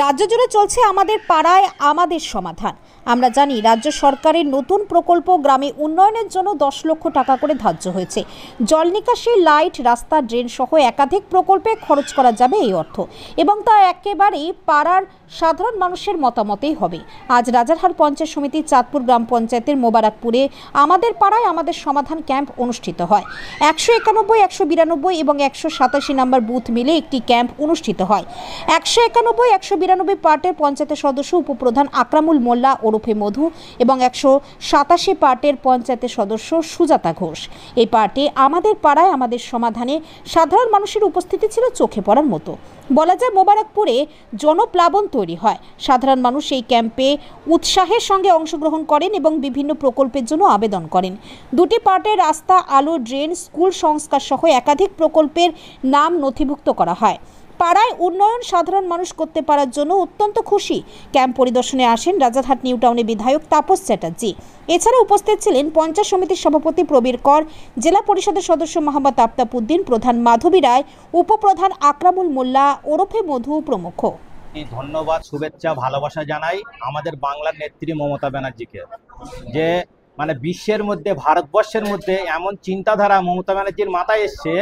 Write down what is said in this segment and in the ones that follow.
রাজ্য জুড়ে চলছে আমাদের পাড়ায় আমাদের সমাধান। আমরা জানি রাজ্য সরকারের নতুন প্রকল্প গ্রামে উন্নয়নের জন্য 10 লক্ষ টাকা করে ধার্য হয়েছে। জল নিকাশি, লাইট, রাস্তা, ড্রেন সহ একাধিক প্রকল্পে খরচ করা যাবে এই অর্থ, এবং তা একেবারেই পাড়ার সাধারণ মানুষের মতামতেই হবে। আজ রাজারহাট পঞ্চায়েত সমিতি চাঁদপুর গ্রাম পঞ্চায়েতের মোবারকপুরে আমাদের পাড়ায় আমাদের সমাধান ক্যাম্প অনুষ্ঠিত হয়। 191, 192 এবং 187 নম্বর বুথ মিলে একটি ক্যাম্প অনুষ্ঠিত হয়। 191, 192 পার্টের পঞ্চায়েতের সদস্য উপপ্রধান আকরামুল মোল্লা ওরফে মধু এবং 187 পার্টের পঞ্চায়েতের সদস্য সুজাতা ঘোষ। এই পার্টে আমাদের পাড়ায় আমাদের সমাধানে সাধারণ মানুষের উপস্থিতি ছিল চোখে পড়ার মতো। বলা যায় মোবারকপুরে জনপ্লাবন তৈরি হয়। সাধারণ মানুষ এই ক্যাম্পে উৎসাহের সঙ্গে অংশগ্রহণ করেন এবং বিভিন্ন প্রকল্পের জন্য আবেদন করেন। দুটি পার্টের রাস্তা, আলো, ড্রেন, স্কুল সংস্কার সহ একাধিক প্রকল্পের নাম নথিভুক্ত করা হয়। পাড়ায় উন্নয়ন সাধারণ মানুষ করতে পারার জন্য অত্যন্ত খুশি। ক্যাম্প পরিদর্শনে আসেন রাজারহাট নিউ টাউনের বিধায়ক তাপস চ্যাটার্জি। এছাড়া উপস্থিত ছিলেন পঞ্চায়েত সমিতির সভাপতি প্রবীর কর, জেলা পরিষদের সদস্য মোহাম্মদ আফতাব উদ্দিন, প্রধান মাধবী রায়, উপপ্রধান আকরামুল মোল্লা ওরফে মধু প্রমুখ। ধন্যবাদ, শুভেচ্ছা, ভালোবাসা জানাই আমাদের বাংলার নেত্রী মমতা ব্যানার্জিকে, যে বিশ্বের মধ্যে, ভারতবর্ষের মধ্যে এমন চিন্তাধারা মমতা ব্যানার্জির মাথায় এসছে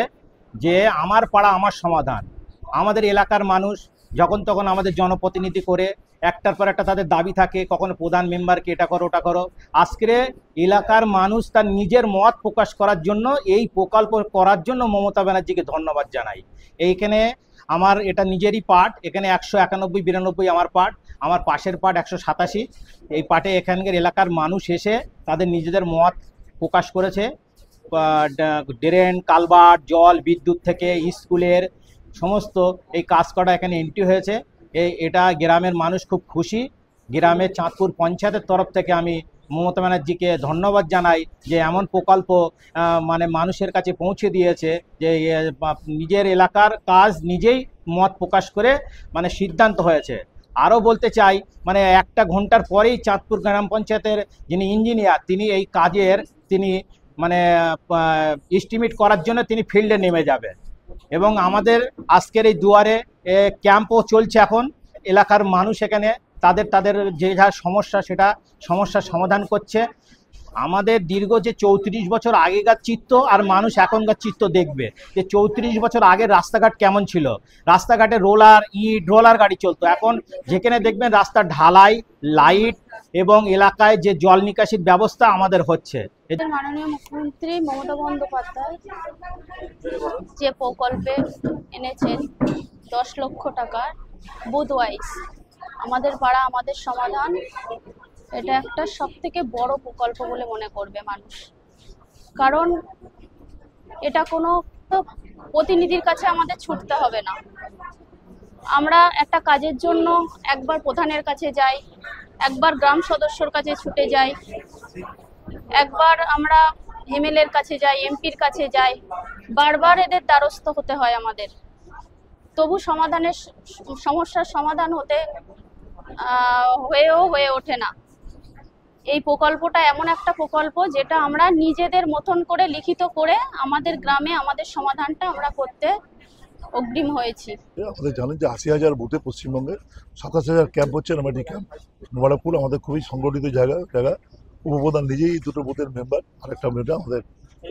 যে আমার পাড়া আমার সমাধান। আমাদের এলাকার মানুষ যখন তখন আমাদের জনপ্রতিনিধি করে একটার পর একটা তাদের দাবি থাকে, কখনো প্রধান মেম্বারকে এটা করো ওটা করো। আজকে এলাকার মানুষ তার নিজের মত প্রকাশ করার জন্য এই প্রকল্প করার জন্য মমতা ব্যানার্জিকে ধন্যবাদ জানাই। এইখানে আমার এটা নিজেরই পার্ট, এখানে 191, 92 আমার পার্ট, আমার পাশের পার্ট 187। এই পার্টে এখানকার এলাকার মানুষ এসে তাদের নিজেদের মত প্রকাশ করেছে। ড্রেন, কালভার্ট, জল, বিদ্যুৎ থেকে স্কুলের সমস্ত এই কাজ করা এখানে এন্ট্রি হয়েছে। এটা গ্রামের মানুষ খুব খুশি। গ্রামের চাঁদপুর পঞ্চায়েতের তরফ থেকে আমি মমতা ব্যানার্জিকে ধন্যবাদ জানাই যে এমন প্রকল্প মানুষের কাছে পৌঁছে দিয়েছে, যে নিজের এলাকার কাজ নিজেই মত প্রকাশ করে সিদ্ধান্ত হয়েছে। আরও বলতে চাই, 1 ঘন্টার পরেই চাঁদপুর গ্রাম পঞ্চায়েতের যিনি ইঞ্জিনিয়ার, তিনি এই কাজের এস্টিমেট করার জন্য তিনি ফিল্ডে নেমে যাবে। এবং আমাদের আজকের এই দুয়ারে ক্যাম্পও চলছে। এখন এলাকার মানুষ এখানে তাদের যে যা সমস্যা, সেটা সমস্যার সমাধান করছে। আমাদের দীর্ঘ যে 34 বছর আগেকার চিত্র আর মানুষ এখনকার চিত্র দেখবে, যে 34 বছর আগের রাস্তাঘাট কেমন ছিল। রাস্তাঘাটে রোলার গাড়ি চলতো। এখন যেখানে দেখবেন রাস্তা ঢালাই, লাইট এবং এলাকায় যে জল নিকাশির ব্যবস্থা আমাদের হচ্ছে। মাননীয় মুখ্যমন্ত্রী মমতা বন্দ্যোপাধ্যায় যে প্রকল্পে এনেছেন 10 লক্ষ টাকার বুথ ওয়াইজ আমাদের পাড়া আমাদের সমাধান, এটা একটা সবথেকে বড় প্রকল্প বলে মনে করবে মানুষ। কারণ এটা কোনো প্রতিনিধির কাছে আমাদের ছুটতে হবে না। আমরা একটা কাজের জন্য একবার প্রধানের কাছে যাই, একবার গ্রাম সদস্যর কাছে ছুটে যাই, একবার আমরা এমএলএর কাছে যাই, এমপির কাছে যাই, বারবার এদের দ্বারস্থ হতে হয় আমাদের। তবু সমস্যার সমাধান হয়ে ওঠে না। এই প্রকল্পটা এমন একটা প্রকল্প যেটা আমরা নিজেদের মতন করে লিখিত করে আমাদের গ্রামে আমাদের সমাধানটা আমরা করতে অগ্রিম হয়েছি। আমাদের জানেন যে 80,000 বুথে পশ্চিমবঙ্গে 27,000 ক্যাম্প হচ্ছে। আমাদের ক্যাম্প মোবারকপুর আমাদের খুবই সংগঠিত জায়গা। উপপ্রধান নিজেই 2টো বুথের মেম্বার, আরেকটা মেম্বার আমাদের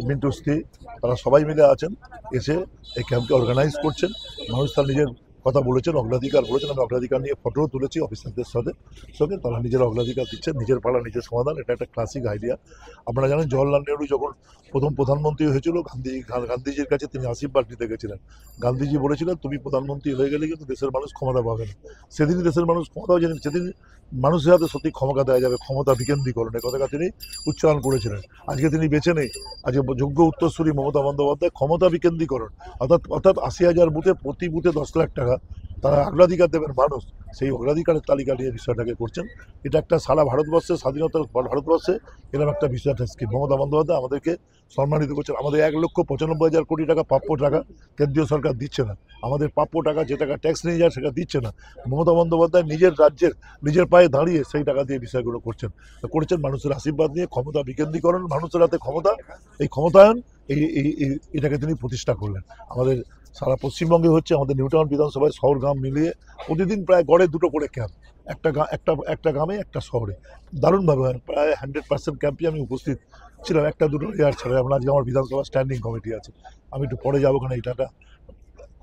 মিন্টু স্ত্রী, তারা সবাই মিলে আছেন, এসে এই ক্যাম্পকে অর্গানাইজ করছেন। মানুষ তার নিজের কথা বলেছেন, অগ্রাধিকার বলেছেন। আমি অগ্রাধিকার নিয়ে ফটোও তুলেছি অফিসারদের সঙ্গে। তারা নিজের অগ্রাধিকার দিচ্ছেন, নিজের পাড়া নিজের সমাধান। এটা একটা ক্লাসিক আইডিয়া। আপনারা জানেন জওহরলাল নেহরু যখন প্রথম প্রধানমন্ত্রী হয়েছিল, গান্ধীজির কাছে তিনি আশীর্বাদ নিতে গেছিলেন। গান্ধীজি বলেছিলেন, তুমি প্রধানমন্ত্রী হয়ে গেলে কিন্তু দেশের মানুষ ক্ষমতা পাবে না। সেদিনই দেশের মানুষ ক্ষমতা হয়েছিলেন, সেদিন মানুষের হাতে সত্যি ক্ষমতা দেওয়া যাবে, ক্ষমতা বিকেন্দ্রীকরণের কথাটা তিনি উচ্চারণ করেছিলেন। আজকে তিনি বেঁচে নেই। আজকে যোগ্য উত্তরসূরি মমতা বন্দ্যোপাধ্যায় ক্ষমতা বিকেন্দ্রীকরণ, অর্থাৎ 80,000 বুথে প্রতি বুথে 10 লাখ টাকা তারা অগ্রাধিকার দেবেন মানুষ, সেই অগ্রাধিকারের তালিকা নিয়ে বিষয়টাকে করছেন। এটা একটা সারা ভারতবর্ষে, স্বাধীনতার ভারতবর্ষে এরকম একটা বিষয় স্কিম মমতা বন্দ্যোপাধ্যায় আমাদেরকে সম্মানিত করছেন। আমাদের 1,95,000 কোটি টাকা প্রাপ্য টাকা কেন্দ্রীয় সরকার দিচ্ছে না। আমাদের প্রাপ্য টাকা, যে টাকা ট্যাক্স নিয়ে যায়, সেটা দিচ্ছে না। মমতা বন্দ্যোপাধ্যায় নিজের রাজ্যের নিজের পায়ে দাঁড়িয়ে সেই টাকা দিয়ে বিষয়গুলো করছেন মানুষের আশীর্বাদ নিয়ে। ক্ষমতা বিকেন্দ্রীকরণ, মানুষের হাতে ক্ষমতা, এই ক্ষমতায়ন, এটাকে তিনি প্রতিষ্ঠা করলেন। আমাদের সারা পশ্চিমবঙ্গে হচ্ছে। আমাদের নিউটাউন বিধানসভায় শহর গ্রাম মিলিয়ে প্রতিদিন প্রায় গড়ে 2টো করে ক্যাম্প, একটা গ্রামে একটা শহরে। দারুণভাবে হয়, প্রায় 100% ক্যাম্পে আমি উপস্থিত ছিলাম, একটা দুটো রেয়ার ছাড়া। আমরা আজকে আমার বিধানসভা স্ট্যান্ডিং কমিটি আছে, আমি একটু পরে যাবো, কারণ এটা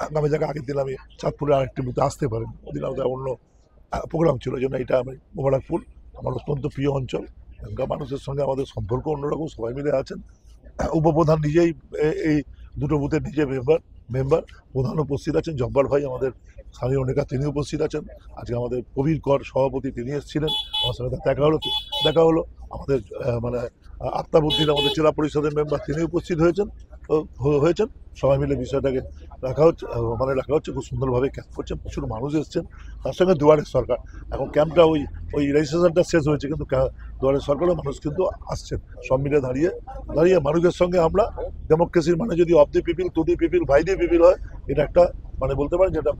আগামী জায়গায় আগের দিন আমি চাঁদপুরে আরেকটি বুথে আসতে পারেন, ওদিন আমাদের অন্য প্রোগ্রাম ছিল, ওই জন্য এটা আমি মোবারকপুর আমার অত্যন্ত প্রিয় অঞ্চল। এখানকার মানুষের সঙ্গে আমাদের সম্পর্ক অন্যরকম, সবাই মিলে আছেন। উপপ্রধান নিজেই এই দুটো বুথের নিজে মেম্বার প্রধান উপস্থিত আছেন। জব্বার ভাই আমাদের স্থানীয় নেতা, তিনি উপস্থিত আছেন। আজকে আমাদের কবির কর সভাপতি, তিনি এসেছিলেন, আমার সঙ্গে দেখা হলো। আমাদের মানে আত্মাবুদ্দিন আমাদের জেলা পরিষদের মেম্বার, তিনি উপস্থিত হয়েছেন। সবাই মিলে বিষয়টাকে রাখা হচ্ছে খুব সুন্দরভাবে ক্যাম্প করছেন, প্রচুর মানুষ এসছেন। তার সঙ্গে দুয়ারের সরকার, এখন ক্যাম্পটা ওই রেজিস্ট্রেশনটা শেষ হয়েছে, কিন্তু দুয়ারের সরকারও মানুষ কিন্তু আসছেন। সব মিলে দাঁড়িয়ে মানুষের সঙ্গে আমরা ডেমোক্রেসির মানে যদি of the people, to the people, by the people হয়, এটা একটা মানে বলতে পারেন যেটা